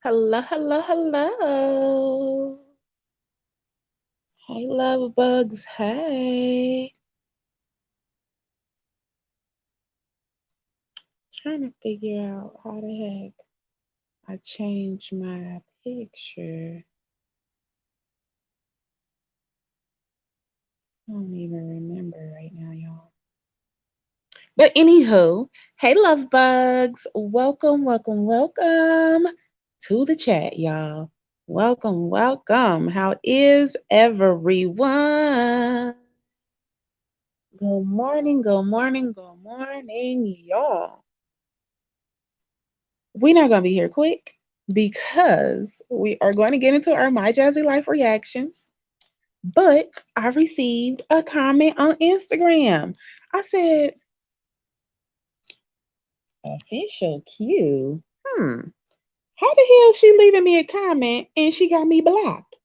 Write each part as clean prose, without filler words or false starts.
Hello, hello, hello. Hey, love bugs. Hey. Trying to figure out how the heck I changed my picture. I don't even remember right now, y'all. But anywho, hey, love bugs. Welcome, welcome, welcome to the chat, y'all. Welcome, welcome. How is everyone? Good morning, good morning, good morning, y'all. We're not going to be here quick because we are going to get into our My Jazzy Life reactions. But I received a comment on Instagram. I said, official Q. How the hell she leaving me a comment and she got me blocked?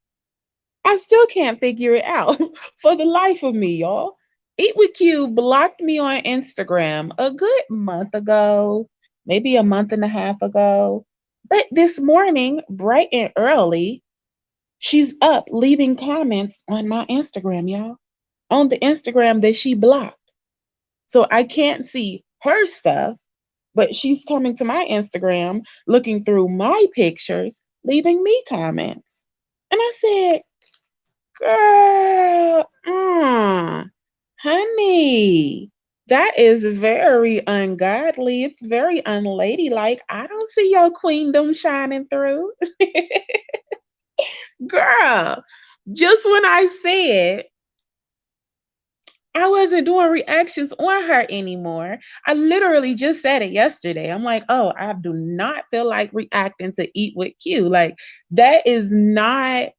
I still can't figure it out for the life of me, y'all. Eat with Q blocked me on Instagram a good month ago, maybe a month and a half ago. But this morning, bright and early, she's up leaving comments on my Instagram, y'all. On the Instagram that she blocked. So I can't see her stuff, but she's coming to my Instagram, looking through my pictures, leaving me comments. And I said, girl, honey, that is very ungodly. It's very unladylike. I don't see your queendom shining through. Girl, just when I said I wasn't doing reactions on her anymore, I literally just said it yesterday. I'm like, oh, I do not feel like reacting to Eat with Q. Like, that is not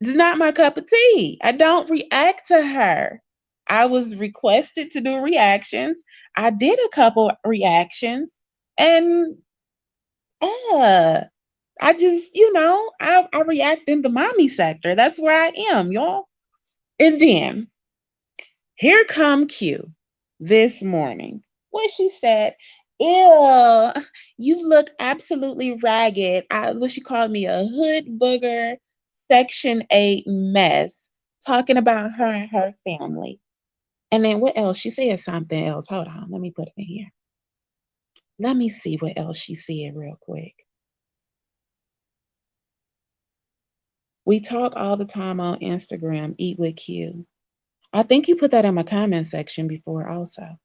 it's not my cup of tea. I don't react to her. I was requested to do reactions. I did a couple reactions and I just, I react in the mommy sector. That's where I am, y'all. And then here come Q this morning. What she said, ew, you look absolutely ragged. What she called me a hood booger, Section 8 mess, talking about her and her family. And then what else? She said something else. Hold on, let me put it in here. Let me see what else she said real quick. We talk all the time on Instagram, Eat with Q. I think you put that in my comment section before also.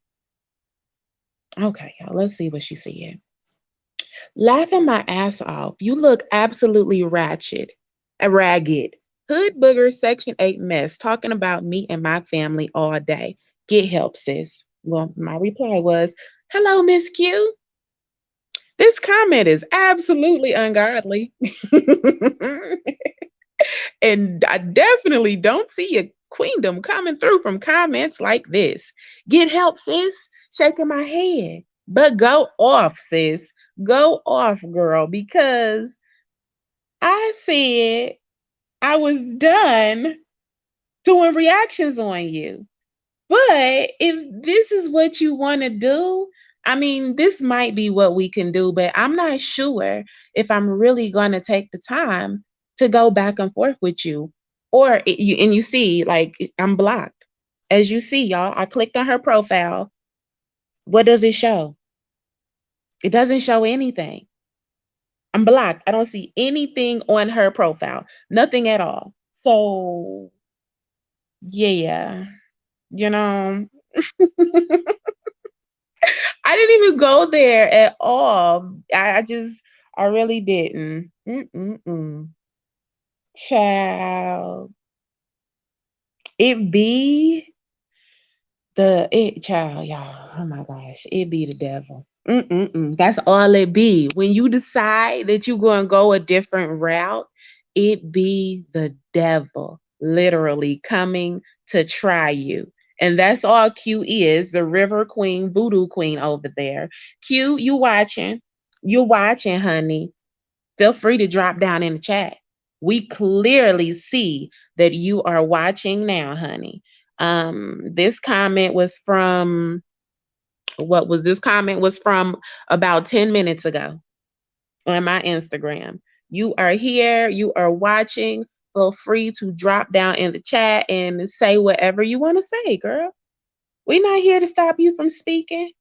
Okay, y'all, let's see what she said. Laughing my ass off. You look absolutely ragged. Hood booger section 8 mess talking about me and my family all day. Get help, sis. Well, my reply was, hello, Miss Q. This comment is absolutely ungodly. And I definitely don't see a queendom coming through from comments like this. Get help, sis. Shaking my head. But go off, sis. Go off, girl, because I said I was done doing reactions on you. But if this is what you want to do, I mean, this might be what we can do, but I'm not sure if I'm really going to take the time to go back and forth with you. And you see, like, I'm blocked. As you see, y'all, I clicked on her profile. What does it show? It doesn't show anything. I'm blocked. I don't see anything on her profile. Nothing at all. So, yeah, you know, I didn't even go there at all. I really didn't. Mm-mm-mm. Child. It be child, y'all. Oh my gosh. It be the devil. Mm-mm-mm. That's all it be. When you decide that you're going to go a different route, it be the devil literally coming to try you. And that's all Q is, the river queen, voodoo queen over there. Q, you watching. You're watching, honey. Feel free to drop down in the chat. We clearly see that you are watching now, honey. This comment was from what was this comment was from about 10 minutes ago. on my Instagram. You are here, you are watching. Feel free to drop down in the chat and say whatever you want to say, girl. We're not here to stop you from speaking.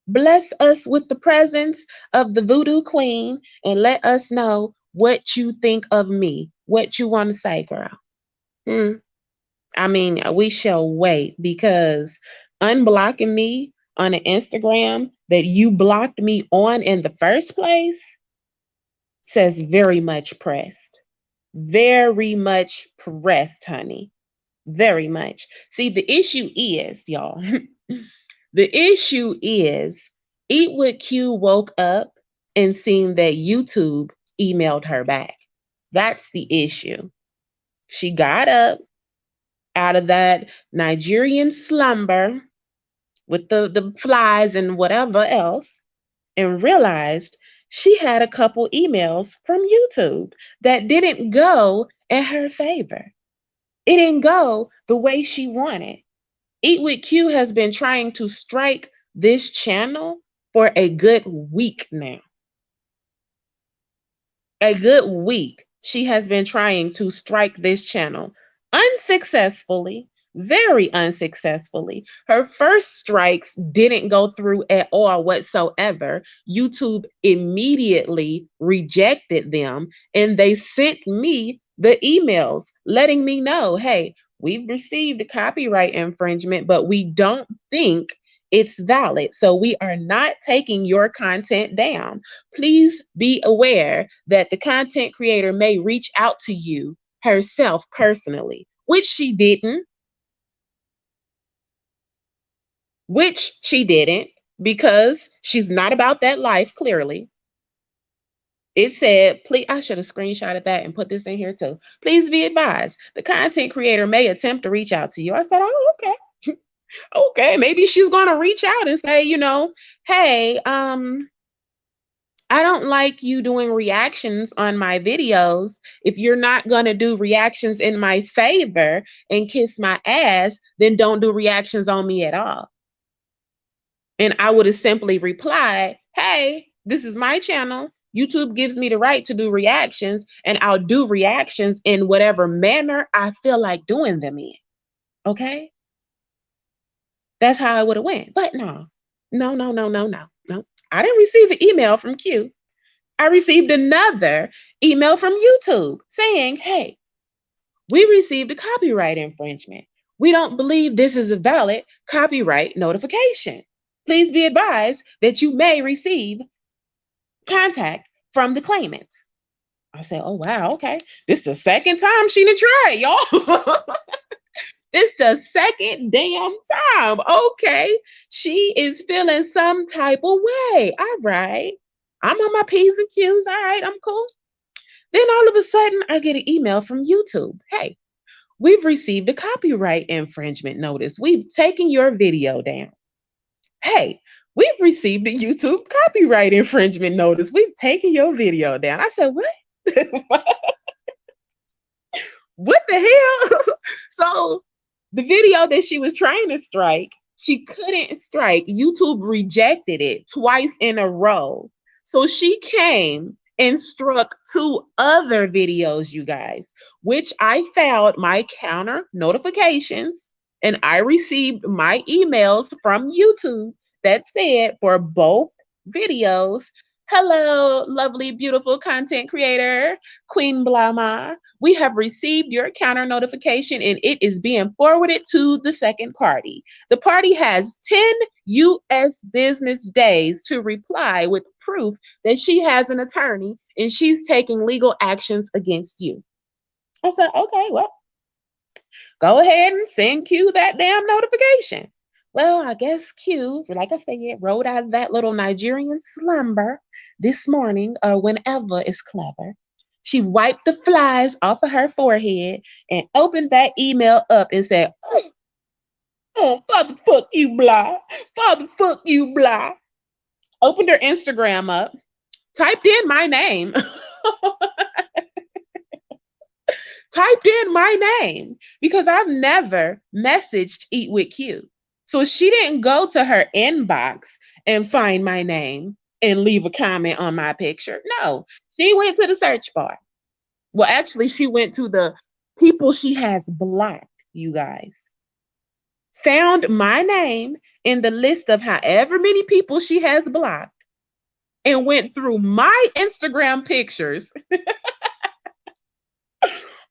Bless us with the presence of the voodoo queen and let us know what you think of me, what you want to say, girl. Hmm. I mean, we shall wait because unblocking me on an Instagram that you blocked me on in the first place says very much pressed. Very much pressed, honey. Very much. See, the issue is, y'all, the issue is Eat with Q woke up and seen that YouTube emailed her back. That's the issue. She got up out of that Nigerian slumber with the flies and whatever else and realized she had a couple emails from YouTube that didn't go in her favor. It didn't go the way she wanted. Eat with Q has been trying to strike this channel for a good week now. A good week. She has been trying to strike this channel unsuccessfully, very unsuccessfully. Her first strikes didn't go through at all whatsoever. YouTube immediately rejected them and they sent me the emails letting me know, hey, we've received a copyright infringement, but we don't think it's valid. So we are not taking your content down. Please be aware that the content creator may reach out to you herself personally, which she didn't because she's not about that life, clearly. It said, please, I should have screenshotted that and put this in here too. Please be advised, the content creator may attempt to reach out to you. I said, oh, okay. Okay, maybe she's going to reach out and say, hey, I don't like you doing reactions on my videos. If you're not going to do reactions in my favor and kiss my ass, then don't do reactions on me at all. And I would have simply replied, hey, this is my channel. YouTube gives me the right to do reactions, and I'll do reactions in whatever manner I feel like doing them in. Okay? That's how I would have went. But no. No, no, no, no, no, no. I didn't receive an email from Q. I received another email from YouTube saying, hey, we received a copyright infringement. We don't believe this is a valid copyright notification. Please be advised that you may receive contact from the claimants. I said, oh, wow, okay. This is the second time she done tried, y'all. It's the second damn time. Okay. She is feeling some type of way. All right. I'm on my P's and Q's. All right, I'm cool. Then all of a sudden, I get an email from YouTube. Hey, we've received a copyright infringement notice. We've taken your video down. Hey, we've received a YouTube copyright infringement notice. We've taken your video down. I said, what? What the hell? So the video that she was trying to strike, she couldn't strike. YouTube rejected it twice in a row. So she came and struck two other videos, you guys, which I found my counter notifications and I received my emails from YouTube that said for both videos, hello, lovely, beautiful content creator, Queen Blahma. We have received your counter notification and it is being forwarded to the second party. The party has 10 US business days to reply with proof that she has an attorney and she's taking legal actions against you. I said, okay, well, go ahead and send Q that damn notification. Well, I guess Q, like I said, rolled out of that little Nigerian slumber this morning or whenever it's clever. She wiped the flies off of her forehead and opened that email up and said, father fuck you, blah. Father fuck you, blah. Opened her Instagram up, typed in my name. Typed in my name because I've never messaged Eat with Q. So she didn't go to her inbox and find my name and leave a comment on my picture. No, she went to the search bar. Well, actually, she went to the people she has blocked, you guys. Found my name in the list of however many people she has blocked and went through my Instagram pictures.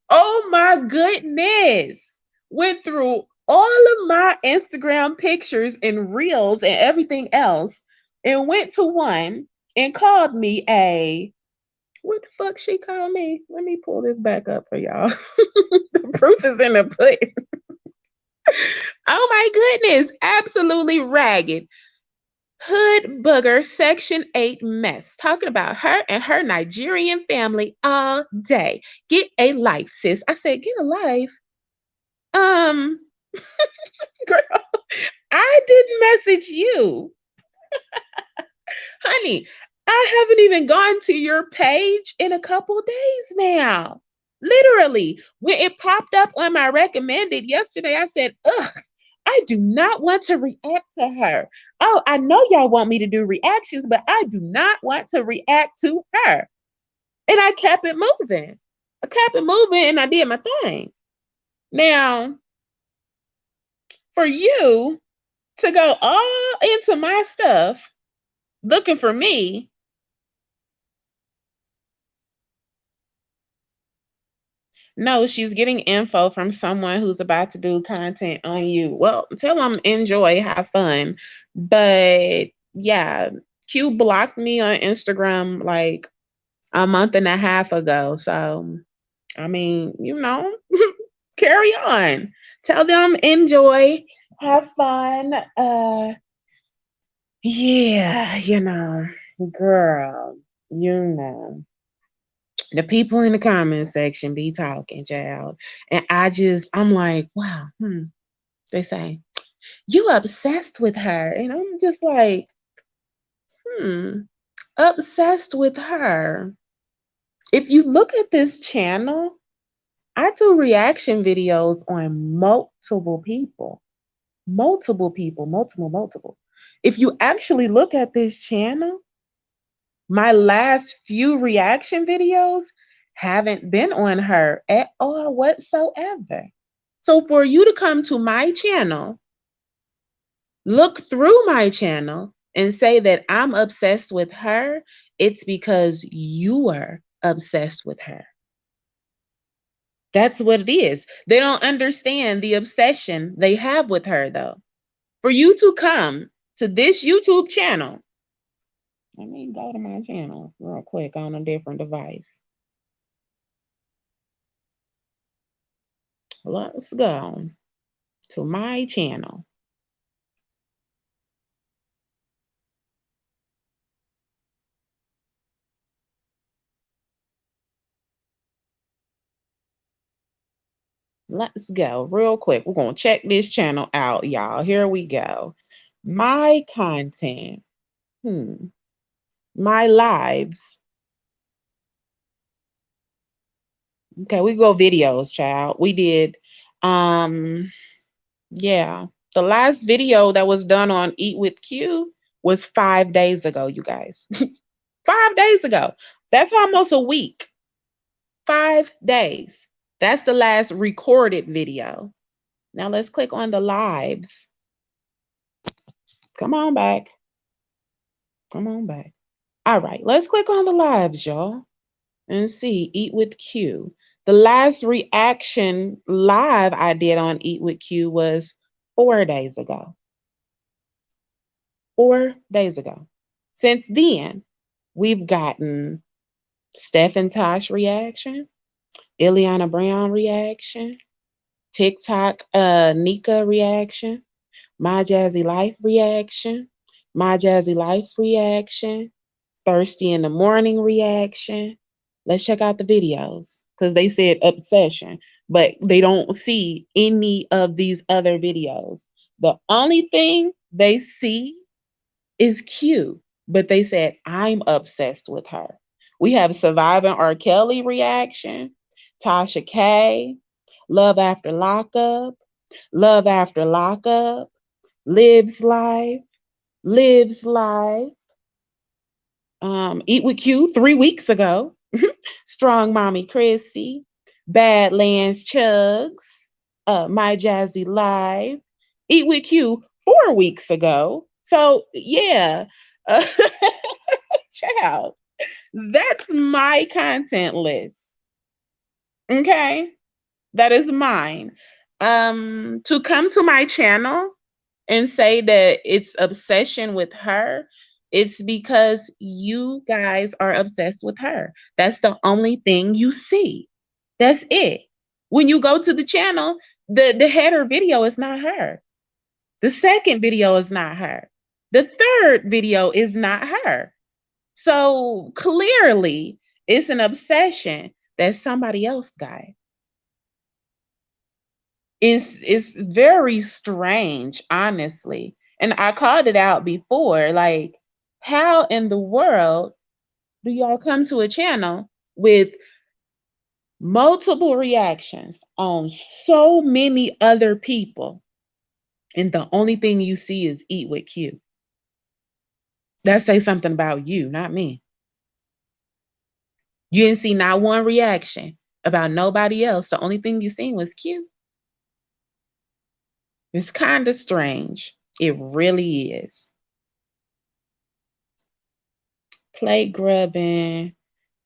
Oh my goodness. Went through all of my Instagram pictures and reels and everything else and went to one and called me a what the fuck she called me? Let me pull this back up for y'all. The proof is in the pudding. Oh my goodness. Absolutely ragged. Hood booger section 8 mess. Talking about her and her Nigerian family all day. Get a life, sis. I said, get a life. Um, girl, I didn't message you. Honey, I haven't even gone to your page in a couple days now. Literally, when it popped up on my recommended yesterday, I said, ugh, I do not want to react to her. Oh, I know y'all want me to do reactions, but I do not want to react to her. And I kept it moving. I kept it moving and I did my thing. Now, for you to go all into my stuff looking for me, no, she's getting info from someone who's about to do content on you. Well, tell them enjoy, have fun. But yeah, Q blocked me on Instagram like a month and a half ago. So, I mean, carry on. Tell them enjoy, have fun. Yeah, girl, you know. The people in the comment section be talking, child. And I'm like, wow, they say, you obsessed with her. And I'm just like, hmm, obsessed with her. If you look at this channel, I do reaction videos on multiple people. Multiple people, multiple. If you actually look at this channel, my last few reaction videos haven't been on her at all whatsoever. So for you to come to my channel, look through my channel, and say that I'm obsessed with her, it's because you are obsessed with her. That's what it is. They don't understand the obsession they have with her, though. For you to come to this YouTube channel, let me go to my channel real quick on a different device. Let's go to my channel. Let's go real quick. We're going to check this channel out, y'all. Here we go. My content. My lives. Okay, we go videos, child. We did, yeah. The last video that was done on Eat with Q was 5 days ago, you guys. 5 days ago. That's almost a week. 5 days. That's the last recorded video. Now let's click on the lives. Come on back. Come on back. All right, let's click on the lives, y'all, and see Eat with Q. The last reaction live I did on Eat with Q was 4 days ago. 4 days ago. Since then, we've gotten Steph and Tosh reaction, Ileana Brown reaction, TikTok Nika reaction, My Jazzy Life reaction, My Jazzy Life reaction, Thirsty in the Morning reaction. Let's check out the videos because they said obsession, but they don't see any of these other videos. The only thing they see is Q, but they said, I'm obsessed with her. We have Surviving R. Kelly reaction, Tasha K, Love After Lockup, Love After Lockup, Lives Life, Lives Life, Eat with Q 3 weeks ago. Strong Mommy Chrissy, Badlands Chugs, My Jazzy Life, Eat with Q 4 weeks ago. So yeah, uh, child, that's my content list. Okay, that is mine. To come to my channel and say that it's obsession with her, it's because you guys are obsessed with her. That's the only thing you see. That's it. When you go to the channel, the header video is not her. The second video is not her. The third video is not her. So clearly, it's an obsession that somebody else got. It's very strange, honestly. And I called it out before. Like, how in the world do y'all come to a channel with multiple reactions on so many other people, and the only thing you see is eat with Q? That say something about you, not me. You didn't see not one reaction about nobody else. The only thing you seen was Q. It's kind of strange. It really is. Play grubbing,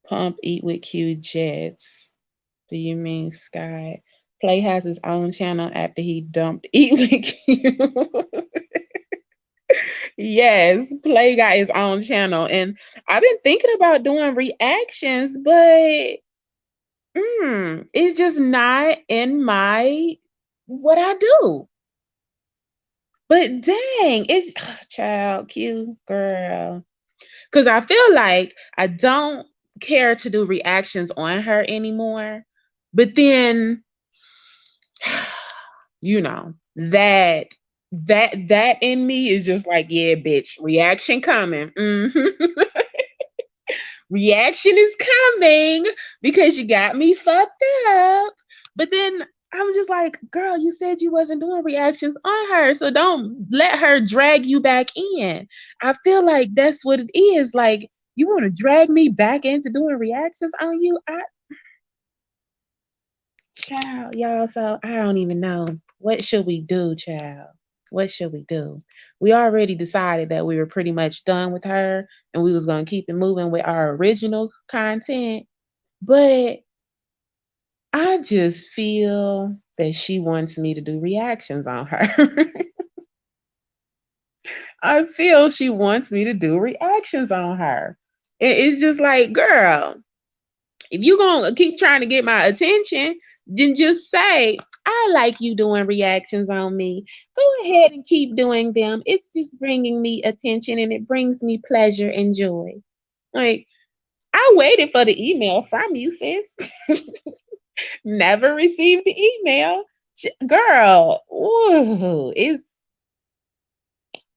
pump eat with Q Jets. Do you mean Sky? Play has his own channel after he dumped eat with Q. Yes, Play got his own channel. And I've been thinking about doing reactions, but it's just not in my what I do. But dang, it's child Q girl. Cause I feel like I don't care to do reactions on her anymore. But then, you know, that in me is just like, yeah, bitch, reaction coming. Reaction is coming because you got me fucked up. But then I'm just like, girl, you said you wasn't doing reactions on her, so don't let her drag you back in. I feel like that's what it is. Like, you want to drag me back into doing reactions on you? Child, y'all. So I don't even know. What should we do, child? What should we do? We already decided that we were pretty much done with her and we was gonna keep it moving with our original content. But I just feel that she wants me to do reactions on her. I feel she wants me to do reactions on her. It's just like, girl, if you gonna keep trying to get my attention, then just say, I like you doing reactions on me. Go ahead and keep doing them. It's just bringing me attention and it brings me pleasure and joy. Like, I waited for the email from you, sis. Never received the email. Girl, ooh, it's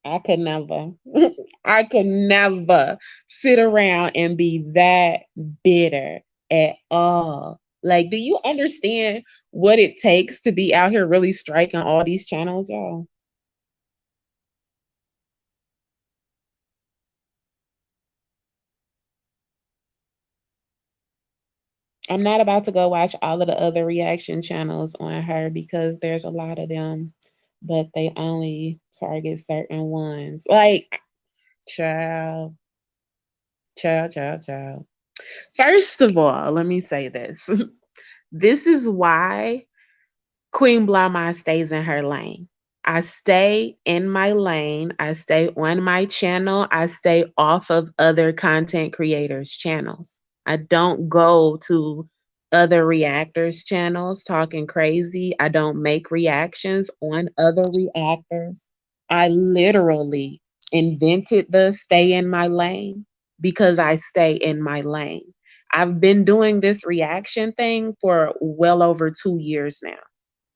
I could never. I could never sit around and be that bitter at all. Like, do you understand what it takes to be out here really striking all these channels, y'all? I'm not about to go watch all of the other reaction channels on her because there's a lot of them, but they only target certain ones. Like, child, child. First of all, let me say this. This is why Queen Blahma stays in her lane. I stay in my lane. I stay on my channel. I stay off of other content creators' channels. I don't go to other reactors' channels talking crazy. I don't make reactions on other reactors. I literally invented the stay in my lane because I stay in my lane. I've been doing this reaction thing for well over 2 years now.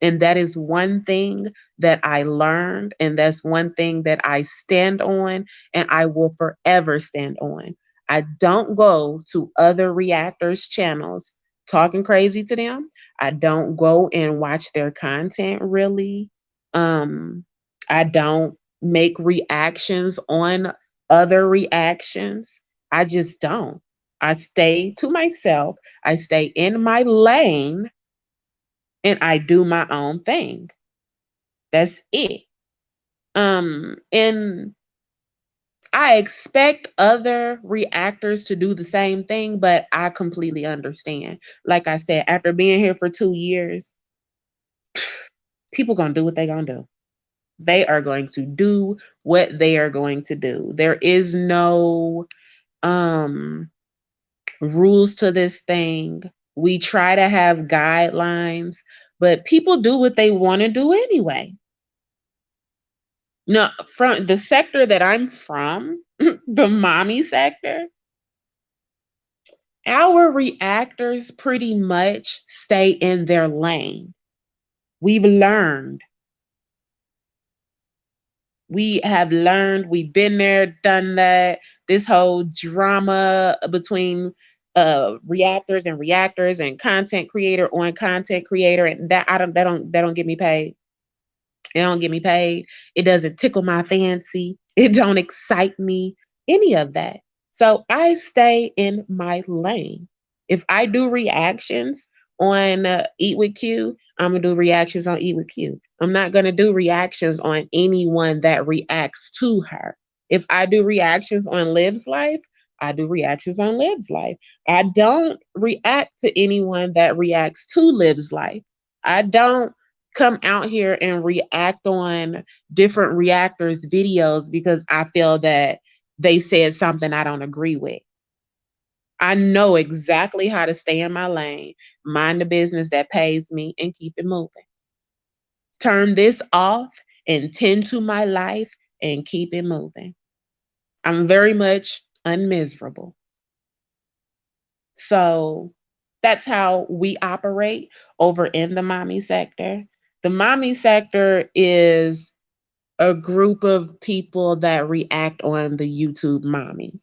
And that is one thing that I learned, and that's one thing that I stand on, and I will forever stand on. I don't go to other reactors' channels talking crazy to them. I don't go and watch their content really. Um, I don't make reactions on other reactions. I just don't. I stay to myself. I stay in my lane and I do my own thing. That's it. And I expect other reactors to do the same thing, but I completely understand. Like I said, after being here for 2 years, people gonna do what they gonna do. They are going to do what they are going to do. There is no um rules to this thing. We try to have guidelines, but people do what they want to do anyway. No, from the sector that I'm from, the mommy sector, our reactors pretty much stay in their lane. We've learned. We have learned. We've been there, done that. This whole drama between reactors and content creator on content creator, and that don't get me paid. It don't get me paid. It doesn't tickle my fancy. It don't excite me, any of that. So I stay in my lane. If I do reactions on Eat with Q, I'm going to do reactions on Eat with Q. I'm not going to do reactions on anyone that reacts to her. If I do reactions on Liv's Life, I do reactions on Liv's Life. I don't react to anyone that reacts to Liv's Life. I don't come out here and react on different reactors' videos because I feel that they said something I don't agree with. I know exactly how to stay in my lane, mind the business that pays me, and keep it moving. Turn this off and tend to my life and keep it moving. I'm very much unmiserable. So that's how we operate over in the mommy sector. The mommy sector is a group of people that react on the YouTube mommies.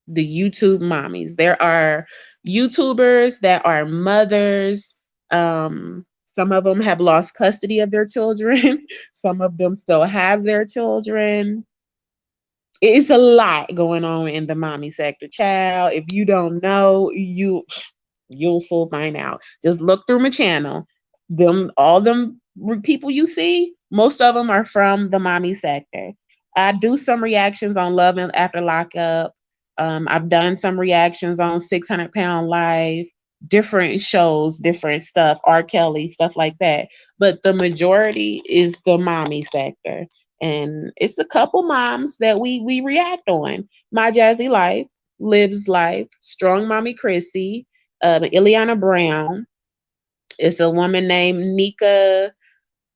The YouTube mommies. There are YouTubers that are mothers. Some of them have lost custody of their children. Some of them still have their children. It's a lot going on in the mommy sector. Child, if you don't know, you'll soon find out. Just look through my channel. All them people you see, most of them are from the mommy sector. I do some reactions on Love and After Lockup. I've done some reactions on 600 Pound Life, different shows, different stuff, R. Kelly, stuff like that. But the majority is the mommy sector. And it's a couple moms that we react on. My Jazzy Life, Liv's Life, Strong Mommy Chrissy, Ileana Brown. It's a woman named Nika.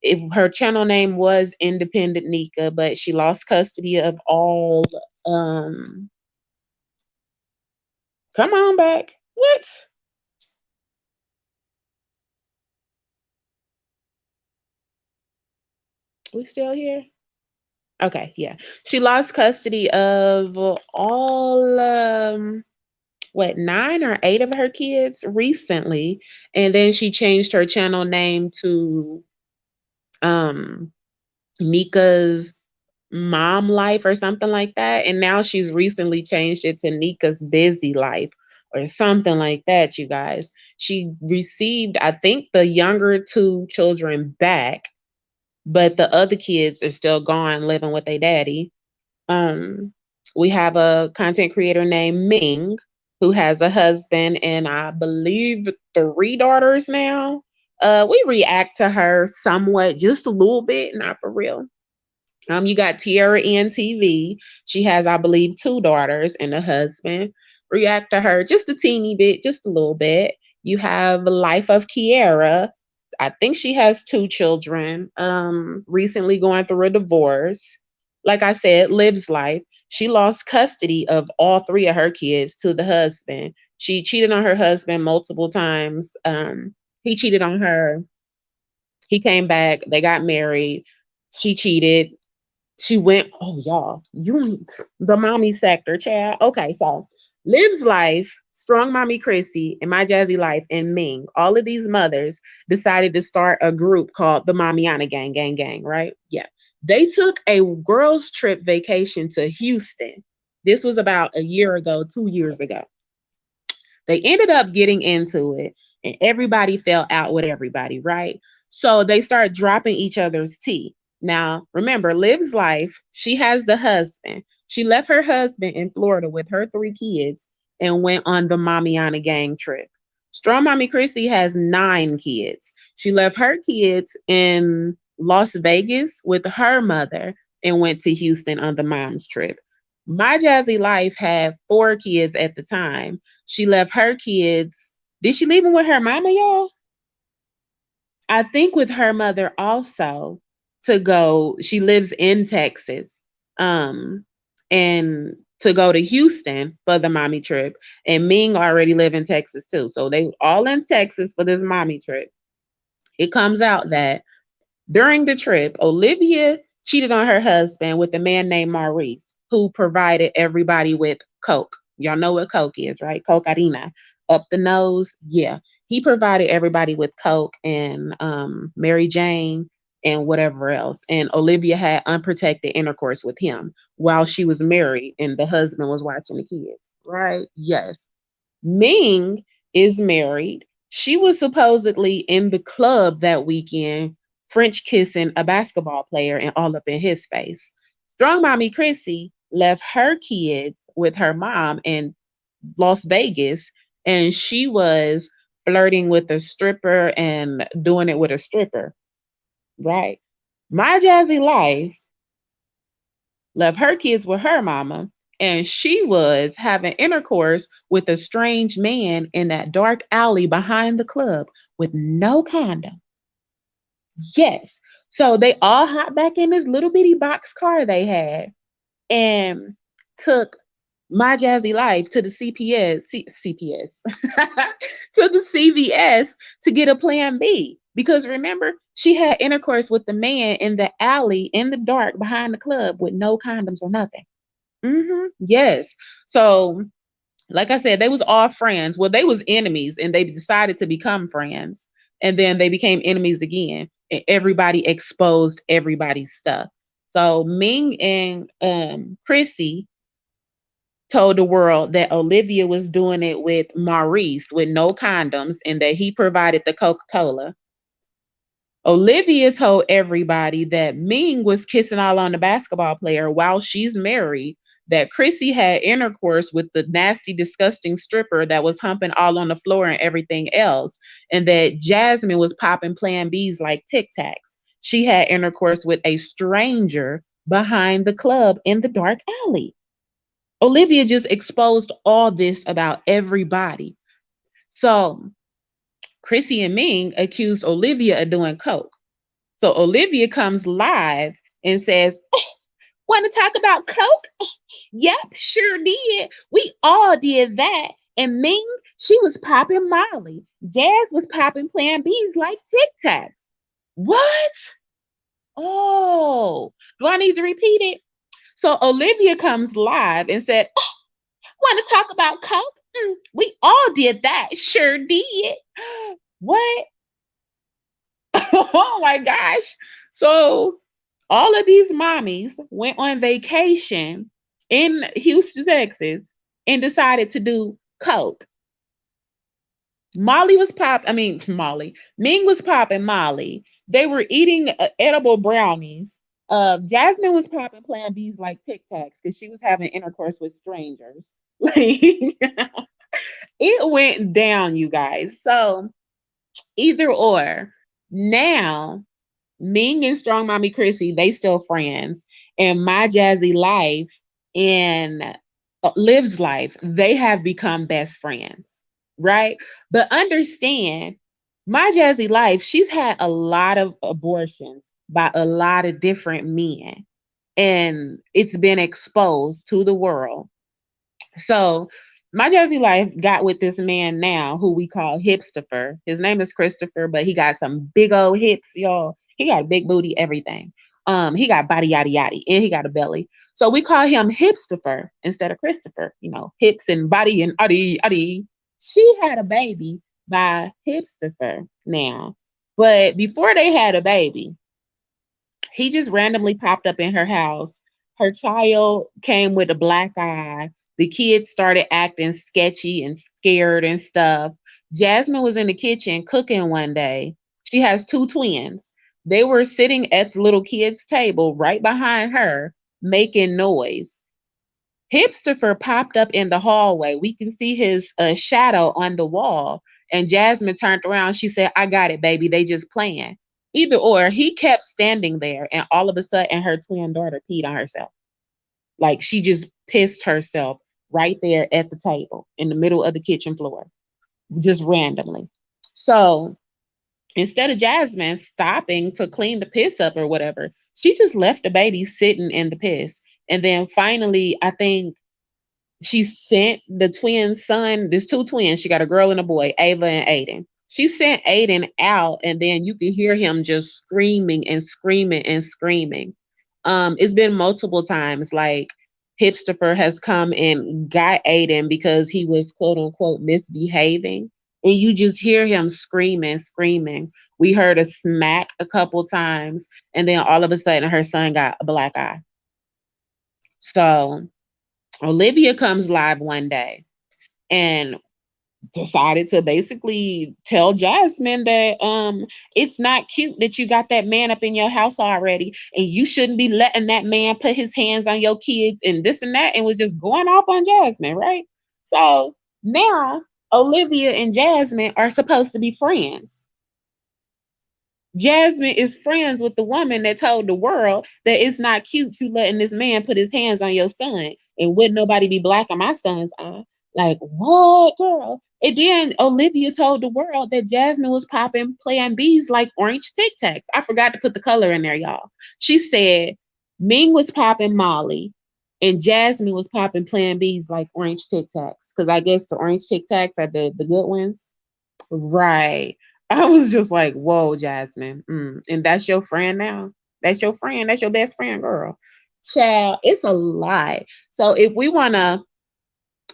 If her channel name was Independent Nika, but she lost custody of all. Um, Come on back. What? We still here? Okay, yeah. She lost custody of all what, 9 or 8 of her kids recently, and then she changed her channel name to um Nika's Mom Life or something like that. And now she's recently changed it to Nika's Busy Life or something like that, you guys. She received, I think, the younger 2 children back, but the other kids are still gone living with their daddy. Um, we have a content creator named Ming who has a husband and I believe 3 daughters now. We react to her somewhat, just a little bit, not for real. You got Tierra NTV. She has, I believe, 2 daughters and a husband. React to her just a teeny bit, just a little bit. You have Life of Kiera. I think she has 2 children. Recently going through a divorce. Like I said, Lives Life. She lost custody of all 3 of her kids to the husband. She cheated on her husband multiple times. He cheated on her. He came back. They got married. She cheated. She went, oh y'all, you the mommy sector, child. Okay, so Liv's Life, Strong Mommy Chrissy, and My Jazzy Life, and Ming, all of these mothers decided to start a group called the Mamiana Gang, right? Yeah. They took a girls' trip vacation to Houston. This was about a year ago, 2 years ago. They ended up getting into it, and everybody fell out with everybody, right? So they start dropping each other's tea. Now, remember, Liv's life, she has the husband. She left her husband in Florida with her 3 kids and went on the Mommy on a Gang trip. Strong Mommy Chrissy has 9 kids. She left her kids in Las Vegas with her mother and went to Houston on the mom's trip. My Jazzy Life had 4 kids at the time. She left her kids. Did she leave them with her mama, y'all? I think with her mother also to go. She lives in Texas. Um, and to go to Houston for the mommy trip. And Ming already live in Texas too. So they all in Texas for this mommy trip. It comes out that during the trip, Olivia cheated on her husband with a man named Maurice, who provided everybody with coke. Y'all know what coke is, right? Cocaina. Up the nose. Yeah. He provided everybody with coke and Mary Jane and whatever else. And Olivia had unprotected intercourse with him while she was married and the husband was watching the kids, right? Yes. Ming is married. She was supposedly in the club that weekend, French kissing a basketball player and all up in his face. Strong Mommy Chrissy left her kids with her mom in Las Vegas, and she was flirting with a stripper and doing it with a stripper, right? My Jazzy Life left her kids with her mama, and she was having intercourse with a strange man in that dark alley behind the club with no condom. Yes. So they all hopped back in this little bitty box car they had and took my Jazzy Life to the CPS, to the CVS to get a plan B. Because remember, she had intercourse with the man in the alley in the dark behind the club with no condoms or nothing. Yes. So, like I said, they was all friends. Well, they was enemies and they decided to become friends. And then they became enemies again. And everybody exposed everybody's stuff. So Ming and Chrissy told the world that Olivia was doing it with Maurice with no condoms and that he provided the Coca-Cola. Olivia told everybody that Ming was kissing all on the basketball player while she's married, that Chrissy had intercourse with the nasty, disgusting stripper that was humping all on the floor and everything else, and that Jasmine was popping Plan Bs like Tic Tacs. She had intercourse with a stranger behind the club in the dark alley. Olivia just exposed all this about everybody. So Chrissy and Ming accused Olivia of doing coke. So Olivia comes live and says, "Want to talk about coke? Yep, sure did. We all did that. And Ming, she was popping Molly. Jazz was popping Plan Bs like Tic Tacs." What? Oh, do I need to repeat it? So Olivia comes live and said, "Want to talk about coke? We all did that. Sure did." What? Oh my gosh. So all of these mommies went on vacation in Houston, Texas, and decided to do coke. Molly was pop. I mean, Molly. Ming was popping Molly. They were eating edible brownies. Jasmine was popping Plan Bs like Tic Tacs because she was having intercourse with strangers. Like, it went down, you guys. So either or. Now Ming and Strong Mommy Chrissy, they still friends. And My Jazzy Life and Liv's Life, they have become best friends, right? But understand, My Jazzy Life, she's had a lot of abortions by a lot of different men. And it's been exposed to the world. So My Jersey Life got with this man now who we call Hipstopher. His name is Christopher, but he got some big old hips, y'all. He got a big booty, everything. He got body yada yada, and he got a belly. So we call him Hipstopher instead of Christopher. You know, hips and body and uddy uddy. She had a baby by Hipstopher now, but before they had a baby, he just randomly popped up in her house Her child came with a black eye. The kids started acting sketchy and scared and stuff. Jasmine was in the kitchen cooking one day. She has two twins. They were sitting at the little kid's table right behind her, making noise. Hipster popped up in the hallway. We can see his shadow on the wall. And Jasmine turned around. She said, I got it, baby. They just playing. Either or, he kept standing there. And all of a sudden, her twin daughter peed on herself. Like she just pissed herself right there at the table in the middle of the kitchen floor, just randomly. So instead of Jasmine stopping to clean the piss up or whatever, she just left the baby sitting in the piss. And then finally, I think she sent the twin son, there's two twins. She got a girl and a boy, Ava and Aiden. She sent Aiden out, and then you can hear him just screaming and screaming and screaming. It's been multiple times. Like Hipster has come and got Aiden because he was quote unquote misbehaving, and you just hear him screaming, screaming. We heard a smack a couple times, and then all of a sudden, her son got a black eye. So Olivia comes live one day and decided to basically tell Jasmine that it's not cute that you got that man up in your house already, and you shouldn't be letting that man put his hands on your kids and this and that, and was just going off on Jasmine, right? So now Olivia and Jasmine are supposed to be friends. Jasmine is friends with the woman that told the world that it's not cute you letting this man put his hands on your son, and wouldn't nobody be black on my son's eye. Like, what, girl? And then Olivia told the world that Jasmine was popping Plan Bs like orange Tic Tacs. I forgot to put the color in there, y'all. She said Ming was popping Molly and Jasmine was popping Plan Bs like orange Tic Tacs. Because I guess the orange Tic Tacs are the good ones. Right. I was just like, whoa, Jasmine. And that's your friend now? That's your friend. That's your best friend, girl. Child, it's a lot. So if we want to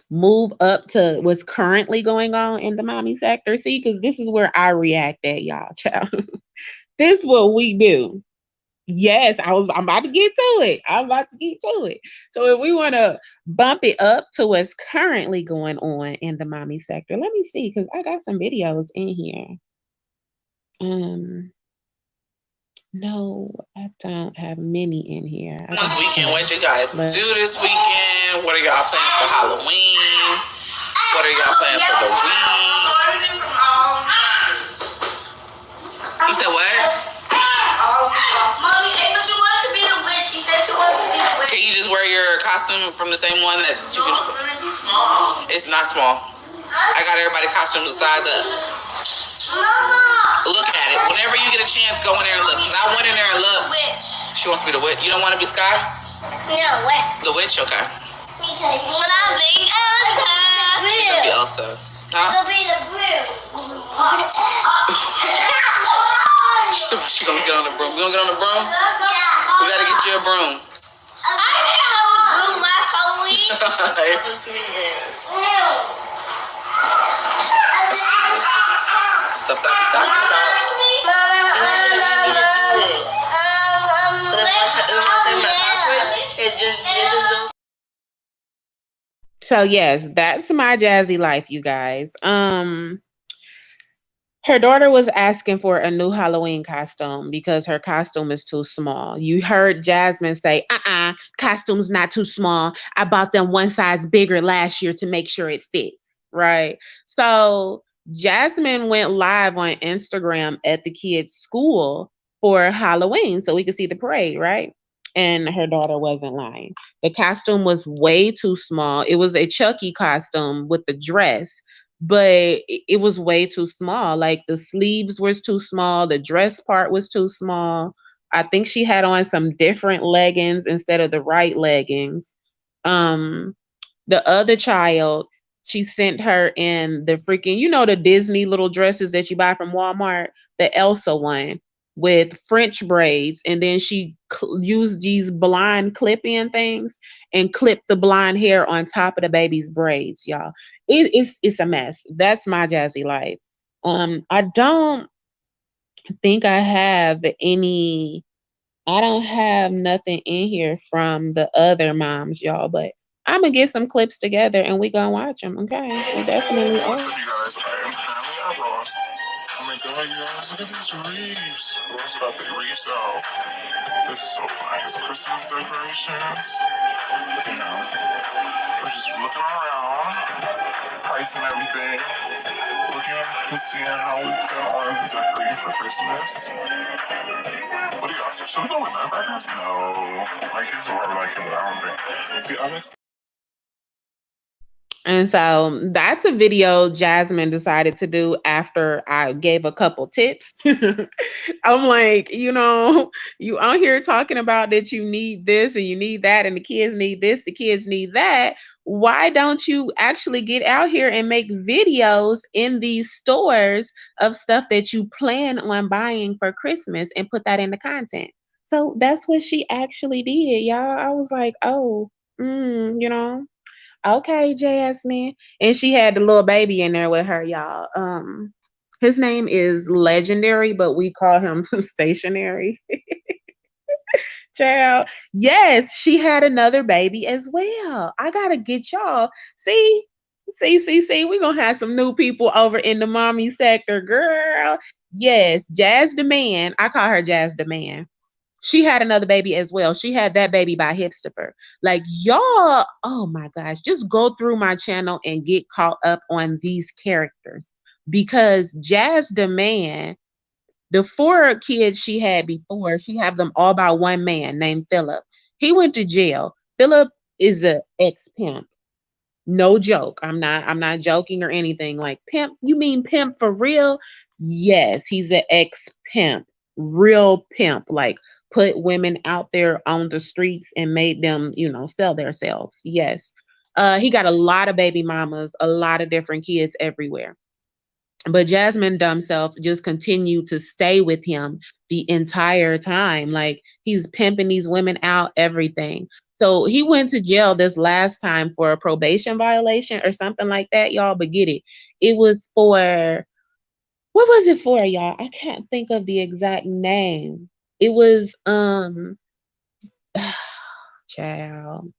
move up to what's currently going on in the mommy sector, see, because this is where I react at, y'all, child. This is what we do. Yes, I'm about to get to it. I'm about to get to it. So if we want to bump it up to what's currently going on in the mommy sector, let me see, because I got some videos in here. No, I don't have many in here. This weekend, what you guys do this weekend? What are y'all plans for Halloween? What are y'all plans for the week? You said what? Mommy, but she wanted to be the witch. She said she wanted to be the witch. Can you just wear your costume from the same one that you can? No, it's small. It's not small. I got everybody costumes the size up. Mama! Look at it. Whenever you get a chance, go in there and look. Because I went in there and looked. Witch. She wants to be the witch. You don't want to be Sky? No, what? The witch? Okay. But I'm being Elsa. She's going to be Elsa. Huh? She'll be the broom. She going to get on the broom. We going to get on the broom? Yeah. We got to get you a broom. I didn't have a broom last Halloween. Stuff that we talking about. So yes, that's my Jazzy Life, you guys. Her daughter was asking for a new Halloween costume because her costume is too small. You heard Jasmine say, costume's not too small. I bought them one size bigger last year to make sure it fits, right? So Jasmine went live on Instagram at the kids' school for Halloween so we could see the parade, right? And her daughter wasn't lying. The costume was way too small. It was a Chucky costume with the dress, but it was way too small. Like the sleeves was too small, the dress part was too small. I think she had on some different leggings instead of the right leggings. The other child, she sent her in the freaking, the Disney little dresses that you buy from Walmart, the Elsa one with French braids, and then she used these blonde clip-in things and clipped the blonde hair on top of the baby's braids, y'all. It's a mess. That's my Jazzy Life. I don't think I have any I don't have nothing in here from the other moms, y'all, but I'm gonna get some clips together and we gonna watch them. Okay, we definitely What's are. up, you guys? I am currently at Ross. Oh my god, you guys, look at these reefs. Ross got the reefs out. This is so nice. Christmas decorations. You know, we're just looking around, pricing everything, looking and seeing how we can on decorating for Christmas. What do y'all say? Should we go with nutcrackers? No. My kids are like it, but I don't think. See, I'm And so that's a video Jasmine decided to do after I gave a couple tips. I'm like, you on here talking about that you need this and you need that, and the kids need this, the kids need that. Why don't you actually get out here and make videos in these stores of stuff that you plan on buying for Christmas and put that in the content? So that's what she actually did, y'all. I was like, oh, okay, Jasmine. And she had the little baby in there with her, y'all. His name is Legendary, but we call him Stationary. Child. Yes, she had another baby as well. I gotta get y'all. See, we're gonna have some new people over in the mommy sector, girl. Yes, Jazz the Man. I call her Jazz the Man. She had another baby as well. She had that baby by Hipstepper. Like, y'all, oh my gosh, just go through my channel and get caught up on these characters. Because Jazz the Man, the four kids she had before, she had them all by one man named Philip. He went to jail. Philip is a ex pimp. No joke. I'm not joking or anything. Like, pimp, you mean pimp for real? Yes, he's an ex pimp. Real pimp. Like, put women out there on the streets and made them, sell themselves. Yes. He got a lot of baby mamas, a lot of different kids everywhere. But Jasmine dumb self just continued to stay with him the entire time. Like, he's pimping these women out, everything. So he went to jail this last time for a probation violation or something like that, y'all. But get it. It was for, what was it for, y'all? I can't think of the exact name. It was child.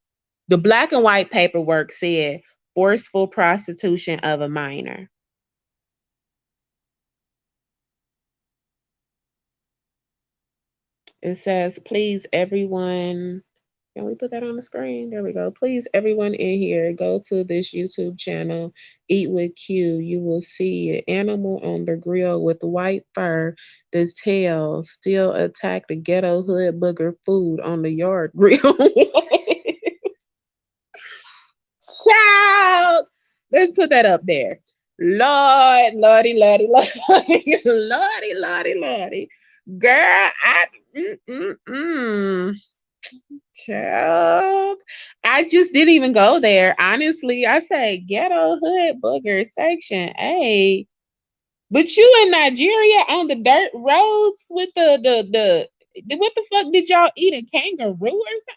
The black and white paperwork said forceful prostitution of a minor. It says, please, everyone. Can we put that on the screen? There we go. Please, everyone in here, go to this YouTube channel, Eat with Q. You will see an animal on the grill with white fur. This tail still attack the ghetto hood booger food on the yard grill. Child, let's put that up there. Lord, lordy, lordy, lordy, lordy, lordy, lordy. Girl, child, I just didn't even go there. Honestly, I say ghetto hood booger section A. But you in Nigeria on the dirt roads with the what the fuck did y'all eat, a kangaroo or something?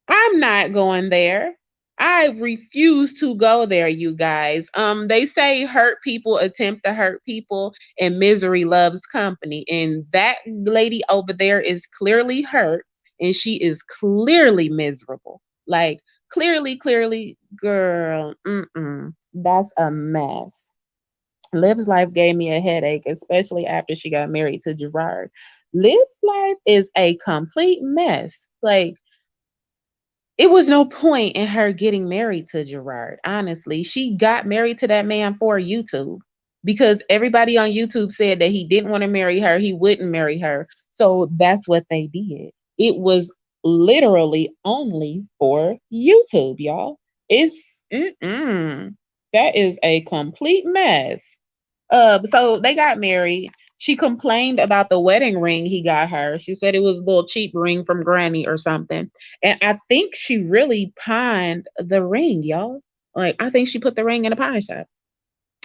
I'm not going there. I refuse to go there, you guys. They say hurt people attempt to hurt people and misery loves company. And that lady over there is clearly hurt and she is clearly miserable. Like, clearly, girl, that's a mess. Liv's life gave me a headache, especially after she got married to Gerard. Liv's life is a complete mess. Like, it was no point in her getting married to Gerard. Honestly, she got married to that man for YouTube because everybody on YouTube said that he didn't want to marry her, he wouldn't marry her. So that's what they did. It was literally only for YouTube, y'all. That is a complete mess. So they got married. She complained about the wedding ring he got her. She said it was a little cheap ring from Granny or something. And I think she really pawned the ring, y'all. Like, I think she put the ring in a pawn shop.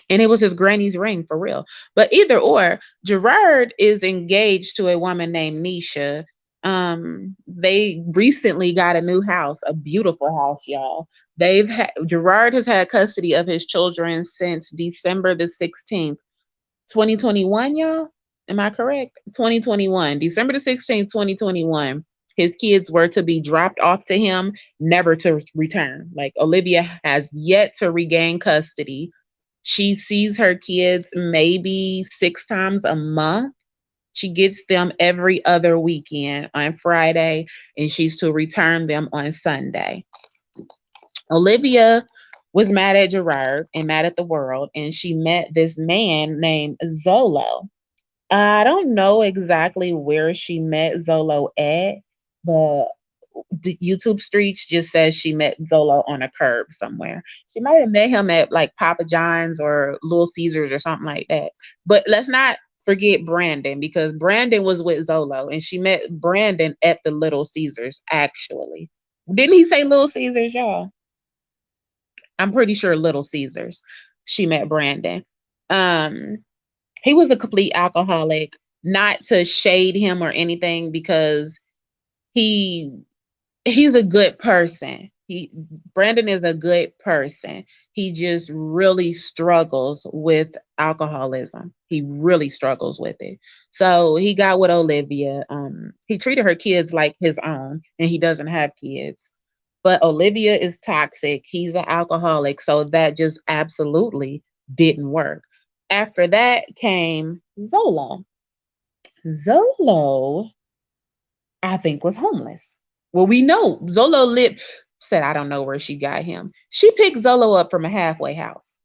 And it was his granny's ring for real. But either or, Gerard is engaged to a woman named Nisha. They recently got a new house, a beautiful house, y'all. Gerard has had custody of his children since December the 16th, 2021, y'all. Am I correct? 2021, December the 16th, 2021. His kids were to be dropped off to him, never to return. Like Olivia has yet to regain custody. She sees her kids maybe 6 times a month. She gets them every other weekend on Friday, and she's to return them on Sunday. Olivia was mad at Gerard and mad at the world, and she met this man named Zolo. I don't know exactly where she met Zolo at, but the YouTube streets just says she met Zolo on a curb somewhere. She might have met him at like Papa John's or Little Caesars or something like that. But let's not forget Brandon, because Brandon was with Zolo and she met Brandon at the Little Caesars actually. Didn't he say Little Caesars, y'all? I'm pretty sure Little Caesars. She met Brandon. Um he was a complete alcoholic, not to shade him or anything, because he he's a good person. Brandon is a good person. He just really struggles with alcoholism. He really struggles with it. So he got with Olivia. He treated her kids like his own, and he doesn't have kids. But Olivia is toxic. He's an alcoholic, so that just absolutely didn't work. After that came Zolo. Zolo, I think, was homeless. Well, we know Zolo lived, said, I don't know where she got him. She picked Zolo up from a halfway house.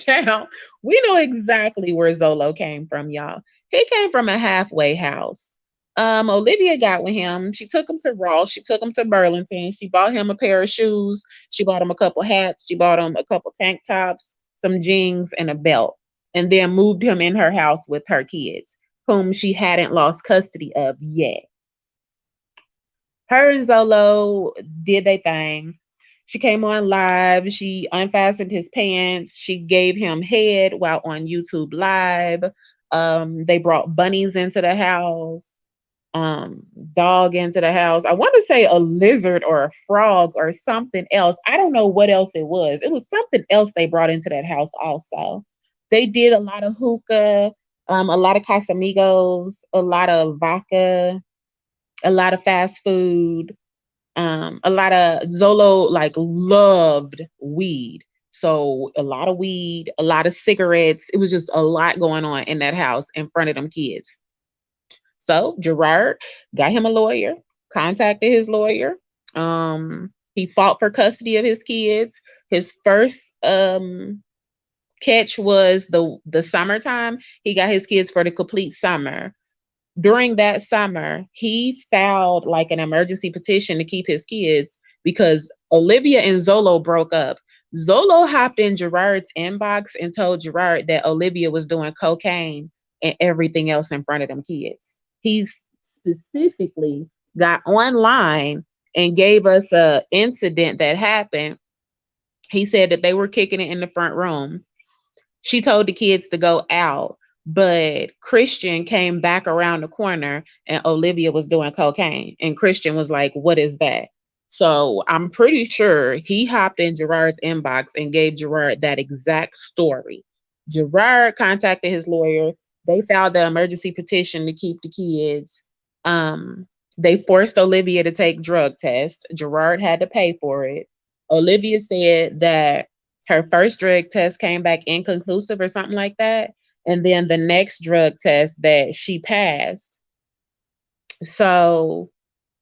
Now, we know exactly where Zolo came from, y'all. He came from a halfway house. Olivia got with him. She took him to Ross. She took him to Burlington. She bought him a pair of shoes. She bought him a couple hats. She bought him a couple tank tops, some jeans, and a belt. And then moved him in her house with her kids, whom she hadn't lost custody of yet. Her and Zolo did their thing. She came on live. She unfastened his pants. She gave him head while on YouTube live. They brought bunnies into the house, um, dog into the house. I want to say a lizard or a frog or something else. I don't know what else it was. It was something else they brought into that house also. They did a lot of hookah, a lot of Casamigos, a lot of vodka, a lot of fast food, a lot of Zolo like loved weed. So a lot of weed, a lot of cigarettes. It was just a lot going on in that house in front of them kids. So Gerard got him a lawyer, contacted his lawyer. He fought for custody of his kids. His first catch was the summertime. He got his kids for the complete summer. During that summer, he filed like an emergency petition to keep his kids because Olivia and Zolo broke up. Zolo hopped in Gerard's inbox and told Gerard that Olivia was doing cocaine and everything else in front of them kids. He specifically got online and gave us a incident that happened. He said that they were kicking it in the front room. She told the kids to go out, but Christian came back around the corner and Olivia was doing cocaine. And Christian was like, "What is that?" So I'm pretty sure he hopped in Gerard's inbox and gave Gerard that exact story. Gerard contacted his lawyer. They filed the emergency petition to keep the kids. They forced Olivia to take drug tests. Gerard had to pay for it. Olivia said that her first drug test came back inconclusive or something like that. And then the next drug test that she passed. So,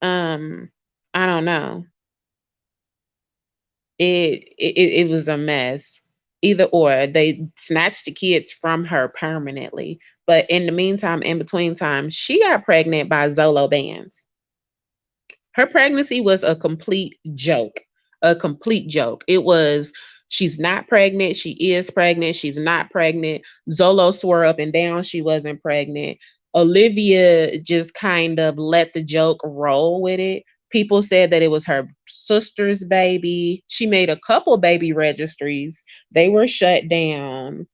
um, I don't know. It was a mess. Either or, they snatched the kids from her permanently. But in the meantime, in between time, she got pregnant by Zolo Bands. Her pregnancy was a complete joke. A complete joke. It was, she's not pregnant, she is pregnant, she's not pregnant. Zolo swore up and down she wasn't pregnant. Olivia just kind of let the joke roll with it. People said that it was her sister's baby. She made a couple baby registries. They were shut down.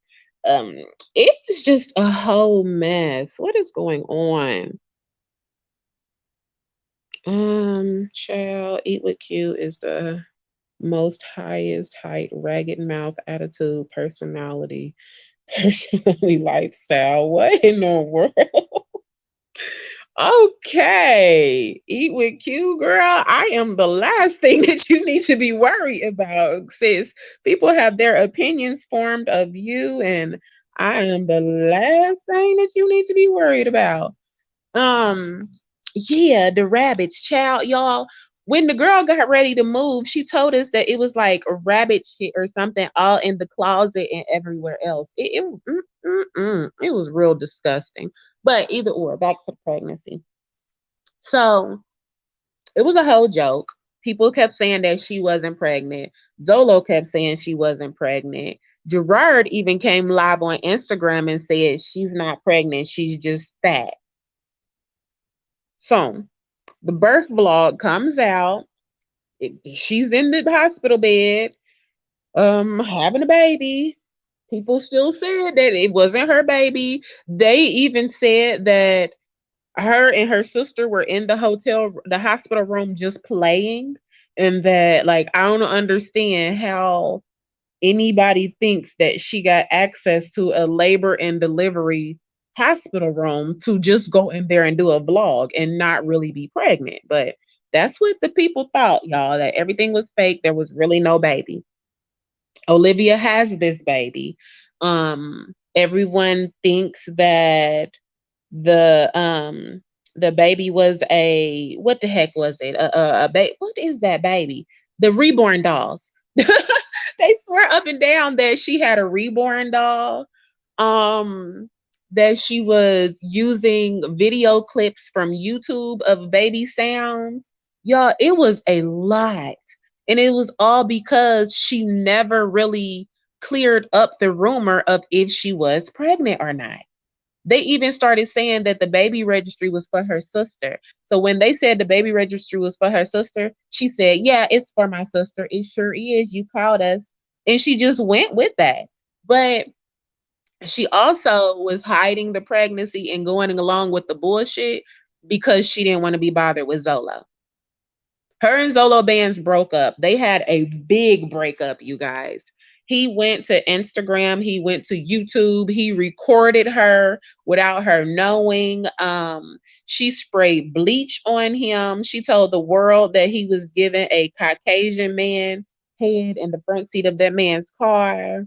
Um, it was just a whole mess. What is going on? Child, eat with Q is the most highest height, ragged mouth, attitude, personality. Personality lifestyle. What in the world? Okay. Eat with Q, girl. I am the last thing that you need to be worried about, sis. People have their opinions formed of you, and I am the last thing that you need to be worried about. Um, yeah, the rabbits, child, y'all. When the girl got ready to move, she told us that it was like rabbit shit or something all in the closet and everywhere else. It was real disgusting. But either or, back to the pregnancy. So it was a whole joke. People kept saying that she wasn't pregnant. Zolo kept saying she wasn't pregnant. Gerard even came live on Instagram and said she's not pregnant, she's just fat. So the birth vlog comes out. She's in the hospital bed, having a baby. People still said that it wasn't her baby. They even said that her and her sister were in the hospital room just playing, and that like I don't understand how anybody thinks that she got access to a labor and delivery hospital room to just go in there and do a vlog and not really be pregnant. But that's what the people thought, y'all, that everything was fake. There was really no baby. Olivia has this baby. Everyone thinks that the um the baby was a what the heck was it? What is that baby? The reborn dolls. They swear up and down that she had a reborn doll. Um that she was using video clips from YouTube of baby sounds. Y'all, it was a lot. And it was all because she never really cleared up the rumor of if she was pregnant or not. They even started saying that the baby registry was for her sister. So when they said the baby registry was for her sister, she said, "Yeah, it's for my sister. It sure is. You called us." And she just went with that. But she also was hiding the pregnancy and going along with the bullshit because she didn't want to be bothered with Zolo. Her and Zolo Bands broke up. They had a big breakup, you guys. He went to Instagram, he went to YouTube, he recorded her without her knowing. She sprayed bleach on him. She told the world that he was giving a Caucasian man head in the front seat of that man's car.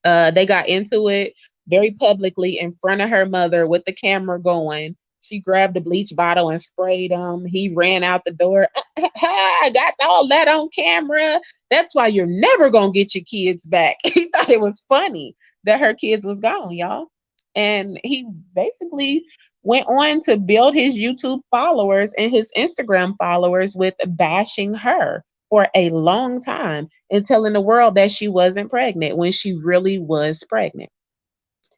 They got into it very publicly in front of her mother with the camera going. She grabbed a bleach bottle and sprayed him. He ran out the door. I got all that on camera. That's why you're never gonna get your kids back. He thought it was funny that her kids was gone, y'all. And he basically went on to build his YouTube followers and his Instagram followers with bashing her for a long time and telling the world that she wasn't pregnant when she really was pregnant.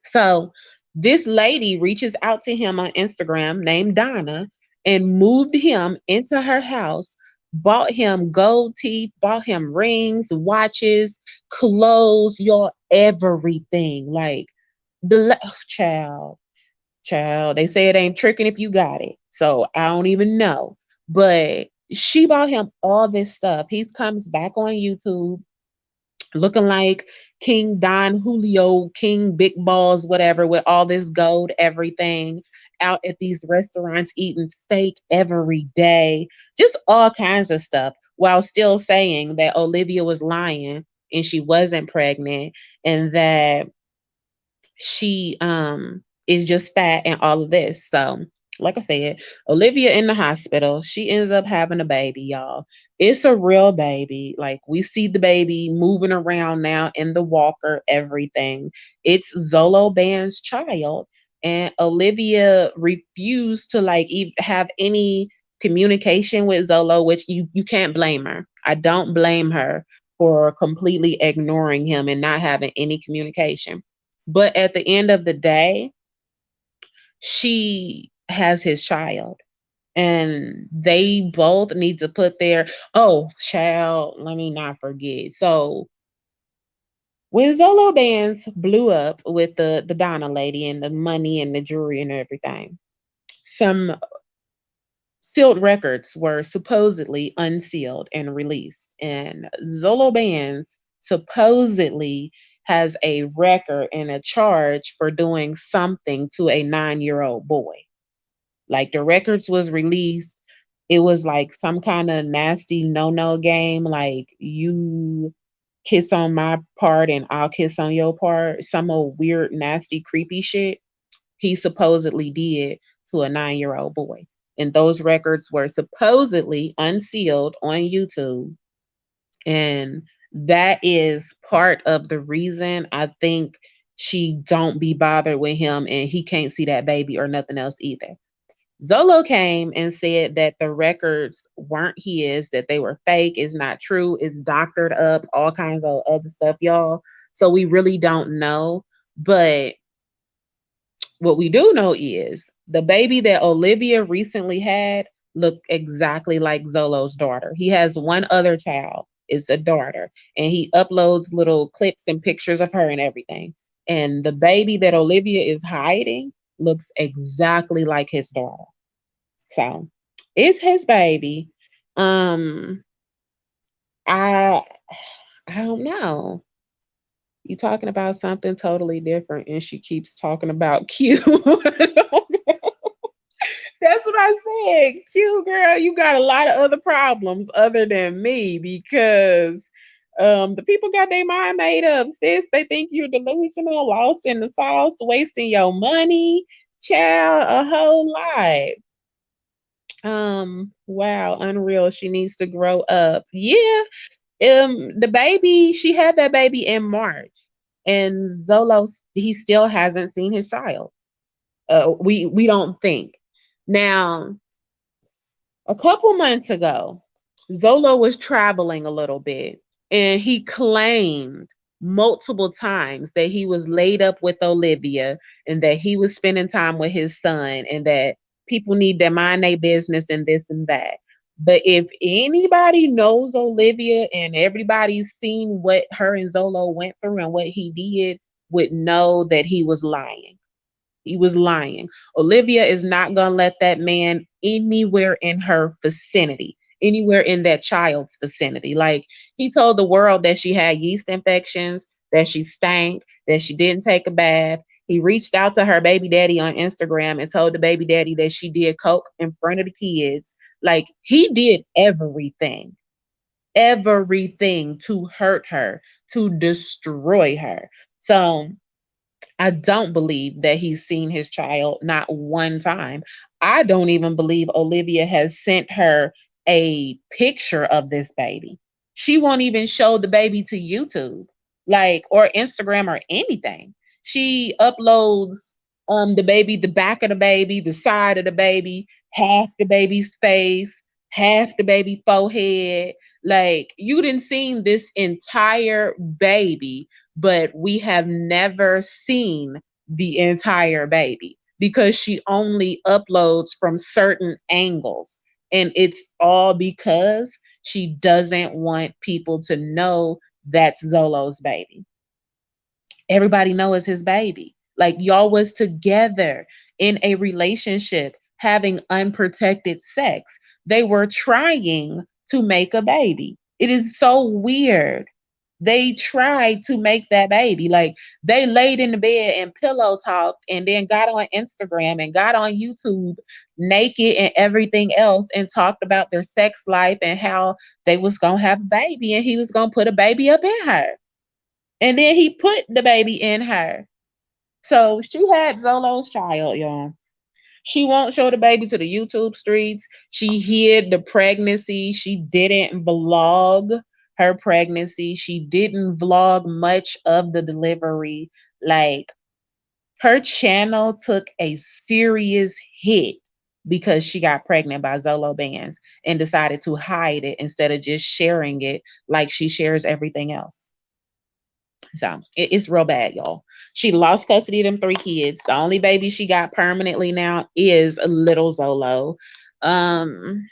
So this lady reaches out to him on Instagram named Donna and moved him into her house, bought him gold teeth, bought him rings, watches, clothes, y'all, everything. Like child, child. They say it ain't tricking if you got it. So I don't even know. But she bought him all this stuff. He comes back on YouTube looking like King Don Julio, King Big Balls, whatever, with all this gold, everything, out at these restaurants eating steak every day, just all kinds of stuff, while still saying that Olivia was lying and she wasn't pregnant and that she is just fat and all of this. So, like I said, Olivia in the hospital, she ends up having a baby, y'all. It's a real baby. Like we see the baby moving around now in the walker, everything. It's Zolo Band's child, and Olivia refused to like have any communication with Zolo, which you can't blame her. I don't blame her for completely ignoring him and not having any communication. But at the end of the day, she has his child. And they both need to put their child, let me not forget. So when Zolo Bands blew up with the Donna lady and the money and the jewelry and everything, some sealed records were supposedly unsealed and released. And Zolo Bands supposedly has a record and a charge for doing something to a 9-year-old boy. Like the records was released. It was like some kind of nasty no game. Like you kiss on my part and I'll kiss on your part. Some old weird, nasty, creepy shit he supposedly did to a 9-year-old boy. And those records were supposedly unsealed on YouTube. And that is part of the reason I think she don't be bothered with him and he can't see that baby or nothing else either. Zolo came and said that the records weren't his, that they were fake, it's not true, it's doctored up, all kinds of other stuff, y'all. So we really don't know. But what we do know is the baby that Olivia recently had looked exactly like Zolo's daughter. He has one other child, it's a daughter, and he uploads little clips and pictures of her and everything. And the baby that Olivia is hiding looks exactly like his daughter. So it's his baby. Um, I I don't know. You talking about something totally different, and she keeps talking about Q. That's what I said. Q girl, you got a lot of other problems other than me because the people got their mind made up. Sis, they think you're delusional, lost in the sauce, wasting your money, child, a whole lot. Wow, unreal. She needs to grow up. Yeah. The baby, she had that baby in March, and Zolo, he still hasn't seen his child. We don't think. Now, a couple months ago, Zolo was traveling a little bit and he claimed multiple times that he was laid up with Olivia and that he was spending time with his son and that people need to mind their business and this and that. But if anybody knows Olivia and everybody's seen what her and Zolo went through and what he did, would know that he was lying. He was lying. Olivia is not going to let that man anywhere in her vicinity, anywhere in that child's vicinity. Like he told the world that she had yeast infections, that she stank, that she didn't take a bath. He reached out to her baby daddy on Instagram and told the baby daddy that she did coke in front of the kids. Like he did everything to hurt her, to destroy her. So I don't believe that he's seen his child not one time. I don't even believe Olivia has sent her a picture of this baby. She won't even show the baby to YouTube, like or Instagram or anything. She uploads the baby, the back of the baby, the side of the baby, half the baby's face, half the baby forehead. Like you didn't seen this entire baby, but we have never seen the entire baby because she only uploads from certain angles. And it's all because she doesn't want people to know that's Zolo's baby. Everybody know it's his baby. Like y'all was together in a relationship having unprotected sex. They were trying to make a baby. It is so weird. They tried to make that baby. Like they laid in the bed and pillow talked and then got on Instagram and got on YouTube naked and everything else and talked about their sex life and how they was gonna have a baby and he was gonna put a baby up in her. And then he put the baby in her. So she had Zolo's child, y'all. She won't show the baby to the YouTube streets. She hid the pregnancy. She didn't vlog her pregnancy. She didn't vlog much of the delivery. Like her channel took a serious hit because she got pregnant by Zolo Bands and decided to hide it instead of just sharing it like she shares everything else. So it's real bad, y'all. She lost custody of them three kids. The only baby she got permanently now is a little Zolo. Um,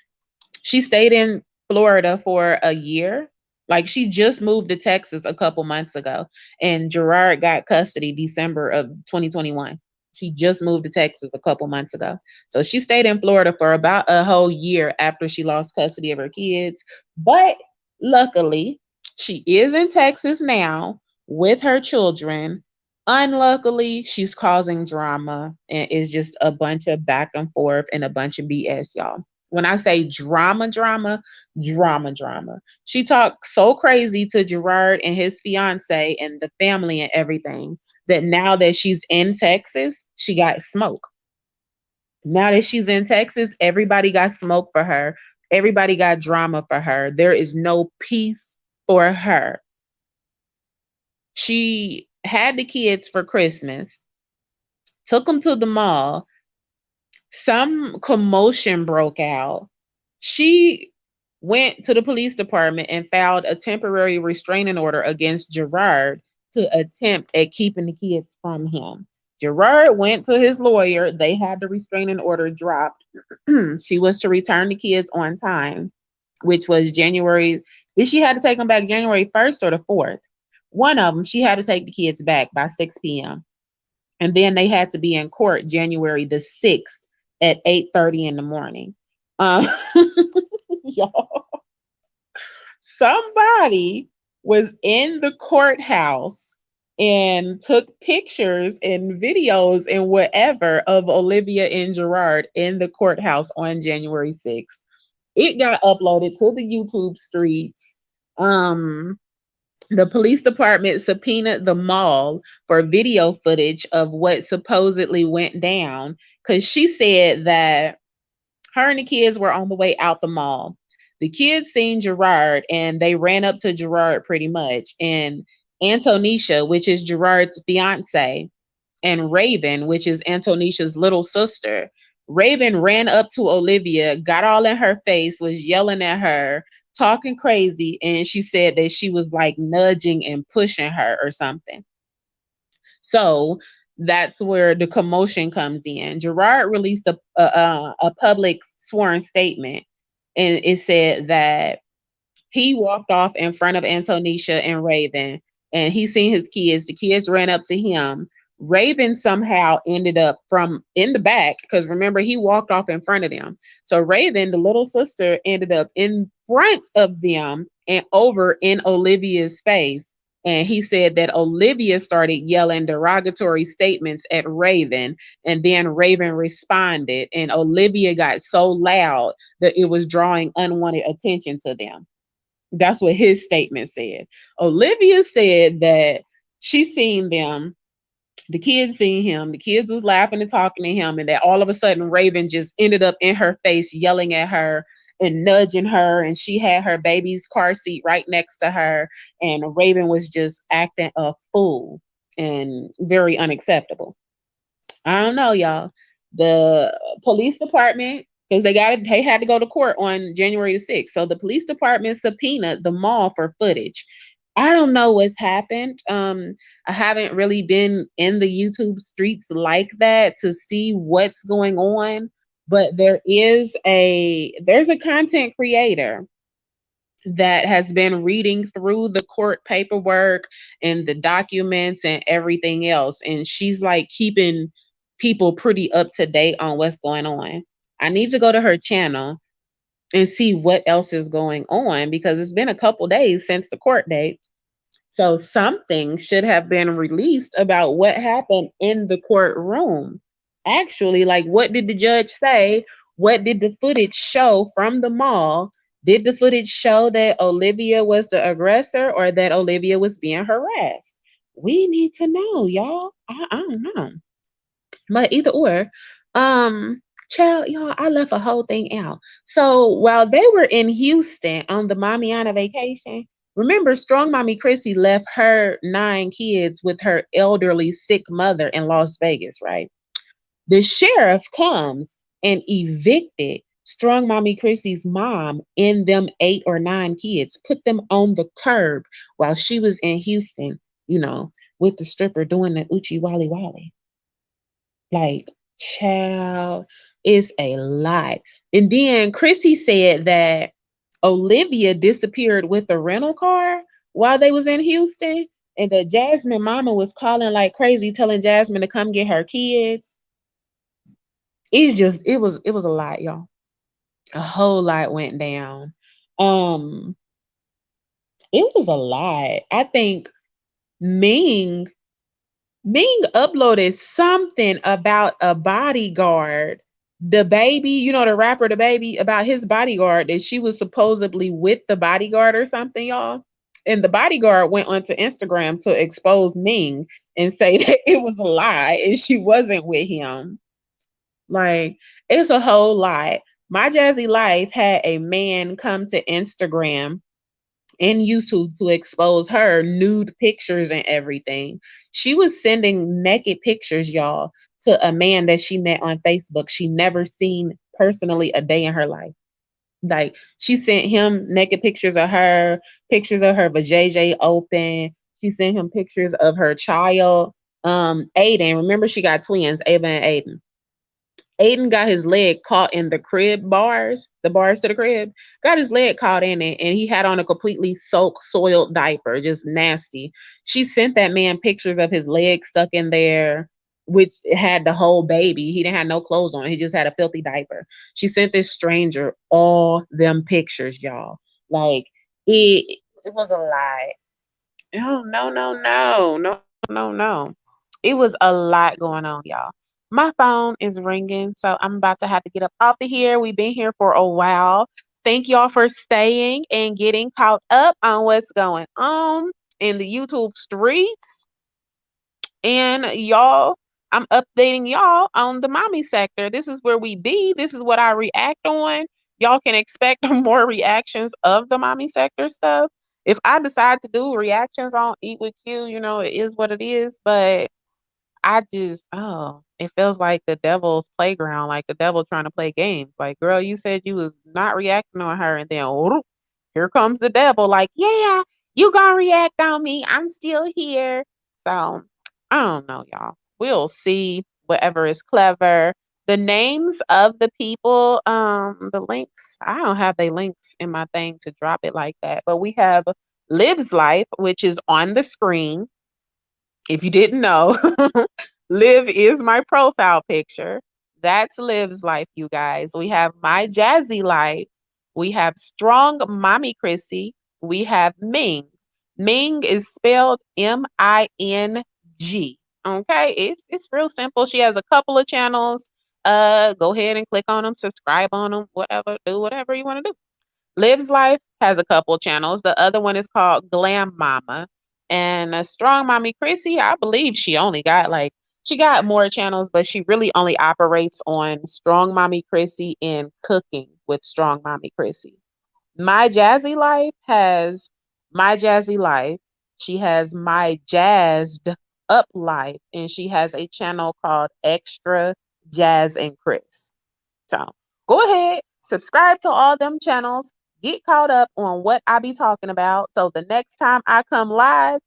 she stayed in Florida for a year. Like she just moved to Texas a couple months ago, and Gerard got custody December of 2021. She just moved to Texas a couple months ago. So she stayed in Florida for about a whole year after she lost custody of her kids. But luckily, she is in Texas now with her children. Unluckily, she's causing drama and it's just a bunch of back and forth and a bunch of BS, y'all. When I say drama, drama, drama, drama. She talked so crazy to Gerard and his fiance and the family and everything that now that she's in Texas, she got smoke. Now that she's in Texas, everybody got smoke for her. Everybody got drama for her. There is no peace for her. She had the kids for Christmas, took them to the mall. Some commotion broke out. She went to the police department and filed a temporary restraining order against Gerard to attempt at keeping the kids from him. Gerard went to his lawyer. They had the restraining order dropped. She was to return the kids on time, which was January. Did she had to take them back January 1st or the 4th? One of them, she had to take the kids back by 6 p.m. And then they had to be in court January the 6th at 8:30 in the morning. Um, y'all, somebody was in the courthouse and took pictures and videos and whatever of Olivia and Gerard in the courthouse on January 6th. It got uploaded to the YouTube streets. Um, the police department subpoenaed the mall for video footage of what supposedly went down because she said that her and the kids were on the way out the mall. The kids seen Gerard and they ran up to Gerard pretty much. And Antonisha, which is Gerard's fiance, and Raven, which is Antonisha's little sister. Raven ran up to Olivia, got all in her face, was yelling at her, talking crazy, and she said that she was like nudging and pushing her or something. So that's where the commotion comes in. Gerard released a public sworn statement, and it said that he walked off in front of Antonisha and Raven, and he seen his kids. The kids ran up to him. Raven somehow ended up from in the back because remember he walked off in front of them. So Raven, the little sister, ended up in front of them and over in Olivia's face. And he said that Olivia started yelling derogatory statements at Raven, and then Raven responded, and Olivia got so loud that it was drawing unwanted attention to them. That's what his statement said. Olivia said that she seen them, the kids seen him, the kids was laughing and talking to him, and that all of a sudden Raven just ended up in her face yelling at her and nudging her, and she had her baby's car seat right next to her, and Raven was just acting a fool and very unacceptable. I don't know, y'all. The police department, because they had to go to court on January the 6th. So the police department subpoenaed the mall for footage. I don't know what's happened. I haven't really been in the YouTube streets like that to see what's going on, but there's a content creator that has been reading through the court paperwork and the documents and everything else. And she's like keeping people pretty up to date on what's going on. I need to go to her channel and see what else is going on because it's been a couple days since the court date. So something should have been released about what happened in the courtroom. Actually, like what did the judge say? What did the footage show from the mall? Did the footage show that Olivia was the aggressor or that Olivia was being harassed? We need to know, y'all. I don't know. But either or, child, y'all, I left a whole thing out. So while they were in Houston on the Mamiana vacation, remember Strong Mommy Chrissy left her 9 kids with her elderly sick mother in Las Vegas, right? The sheriff comes and evicted Strong Mommy Chrissy's mom and them 8 or 9 kids, put them on the curb while she was in Houston, with the stripper doing the Uchi Wally Wally. Like, child, it's a lot. And then Chrissy said that Olivia disappeared with the rental car while they was in Houston, and that Jasmine mama was calling like crazy, telling Jasmine to come get her kids. It was a lot, y'all. A whole lot went down. Um, it was a lot. I think Ming Ming uploaded something about a bodyguard. The baby, the rapper, the baby, about his bodyguard, that she was supposedly with the bodyguard or something, y'all. And the bodyguard went onto Instagram to expose Ming and say that it was a lie and she wasn't with him. Like, it's a whole lot. My Jazzy Life had a man come to Instagram and YouTube to expose her nude pictures and everything. She was sending naked pictures, y'all, to a man that she met on Facebook. She never seen personally a day in her life. Like, she sent him naked pictures of her vajayjay open. She sent him pictures of her child, Aiden. Remember, she got twins, Ava and Aiden. Aiden got his leg caught in the crib bars, the bars to the crib. Got his leg caught in it, and he had on a completely soaked, soiled diaper, just nasty. She sent that man pictures of his leg stuck in there, which had the whole baby. He didn't have no clothes on. He just had a filthy diaper. She sent this stranger all them pictures, y'all. Like, it was a lie. No, no, no, no, no, no, no. It was a lot going on, y'all. My phone is ringing, so I'm about to have to get up off of here. We've been here for a while. Thank y'all for staying and getting caught up on what's going on in the YouTube streets. And y'all, I'm updating y'all on the mommy sector. This is where we be. This is what I react on. Y'all can expect more reactions of the mommy sector stuff. If I decide to do reactions on Eat with Q, it is what it is. But it feels like the devil's playground, like the devil trying to play games. Like, girl, you said you was not reacting on her, and then here comes the devil. Like, yeah, you gonna react on me? I'm still here. So I don't know, y'all. We'll see. Whatever is clever. The names of the people, the links. I don't have the links in my thing to drop it like that, but we have Liv's Life, which is on the screen. If you didn't know, Liv is my profile picture. That's Liv's Life, you guys. We have My Jazzy Life. We have Strong Mommy Chrissy. We have Ming. Ming is spelled Ming. Okay, it's real simple. She has a couple of channels. Go ahead and click on them, subscribe on them, whatever, do whatever you want to do. Lives Life has a couple channels. The other one is called Glam Mama. And Strong Mommy Chrissy, I believe she got more channels, but she really only operates on Strong Mommy Chrissy and cooking with Strong Mommy Chrissy. My Jazzy Life has My Jazzy Life. She has My Jazzed Up Life, and she has a channel called Extra Jazz and Chris. So go ahead, subscribe to all them channels, get caught up on what I be talking about. So the next time I come live,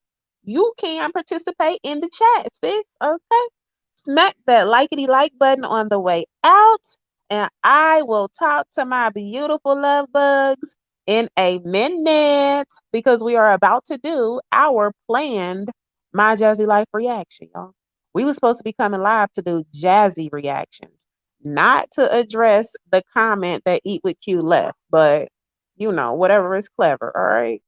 you can participate in the chat, sis. Okay. Smack that likety like button on the way out, and I will talk to my beautiful love bugs in a minute because we are about to do our planned My Jazzy Life reaction, y'all. We were supposed to be coming live to do jazzy reactions, not to address the comment that Eat with Q left, but whatever is clever, all right?